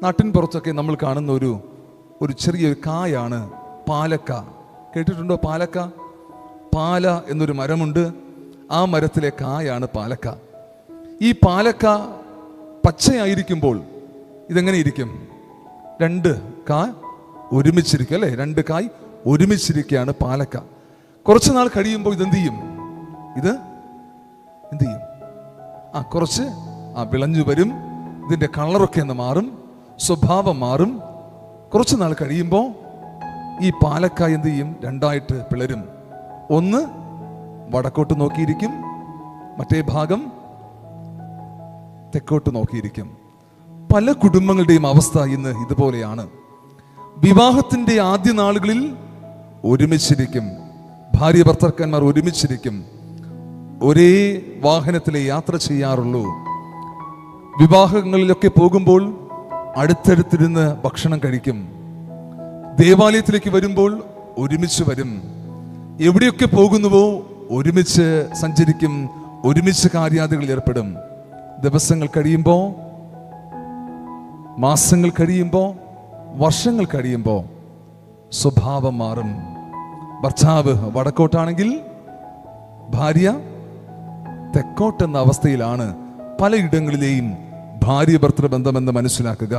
നാട്ടിൻ പുറത്തൊക്കെ നമ്മൾ കാണുന്ന ഒരു ചെറിയൊരു കായാണ് പാലക്ക. കേട്ടിട്ടുണ്ടോ പാലക്ക? പാല എന്നൊരു മരമുണ്ട്, ആ മരത്തിലെ കായാണ് പാലക്ക. ഈ പാലക്ക പച്ചയായിരിക്കുമ്പോൾ ഇതെങ്ങനെ ഇരിക്കും? രണ്ട് കായ് ഒരുമിച്ചിരിക്കും അല്ലേ? രണ്ട് കായ് ഒരുമിച്ചിരിക്കുകയാണ് പാലക്ക. കുറച്ച് നാൾ കഴിയുമ്പോൾ ഇതെന്ത് ചെയ്യും? ഇത് എന്ത് ചെയ്യും? കുറച്ച് വിളഞ്ഞു വരും. ഇതിൻ്റെ കളറൊക്കെ ഒന്ന് മാറും, സ്വഭാവം മാറും. കുറച്ച് നാൾ കഴിയുമ്പോൾ ഈ പാലക്ക എന്ത് ചെയ്യും? രണ്ടായിട്ട് പിളരും. ഒന്ന് വടക്കോട്ട് നോക്കിയിരിക്കും, മറ്റേ ഭാഗം തെക്കോട്ട് നോക്കിയിരിക്കും. പല കുടുംബങ്ങളുടെയും അവസ്ഥ ഇന്ന് ഇതുപോലെയാണ്. വിവാഹത്തിന്റെ ആദ്യ നാളുകളിൽ ഒരുമിച്ചിരിക്കും, ഭാര്യ ഭർത്താക്കന്മാർ ഒരുമിച്ചിരിക്കും, ഒരേ വാഹനത്തിലെ യാത്ര ചെയ്യാറുള്ളൂ. വിവാഹങ്ങളിലൊക്കെ പോകുമ്പോൾ അടുത്തടുത്തിരുന്ന് ഭക്ഷണം കഴിക്കും. ദേവാലയത്തിലേക്ക് വരുമ്പോൾ ഒരുമിച്ച് വരും. എവിടെയൊക്കെ പോകുന്നുവോ ഒരുമിച്ച് സഞ്ചരിക്കും, ഒരുമിച്ച് കാര്യാദികളിൽ ഏർപ്പെടും. ദിവസങ്ങൾ കഴിയുമ്പോൾ, മാസങ്ങൾ കഴിയുമ്പോൾ, വർഷങ്ങൾ കഴിയുമ്പോൾ സ്വഭാവം മാറും. ഭർത്താവ് വടക്കോട്ടാണെങ്കിൽ ഭാര്യ തെക്കോട്ടെന്ന അവസ്ഥയിലാണ് പലയിടങ്ങളിലെയും ഭാര്യ ഭർത്തൃ ബന്ധമെന്ന് മനസ്സിലാക്കുക.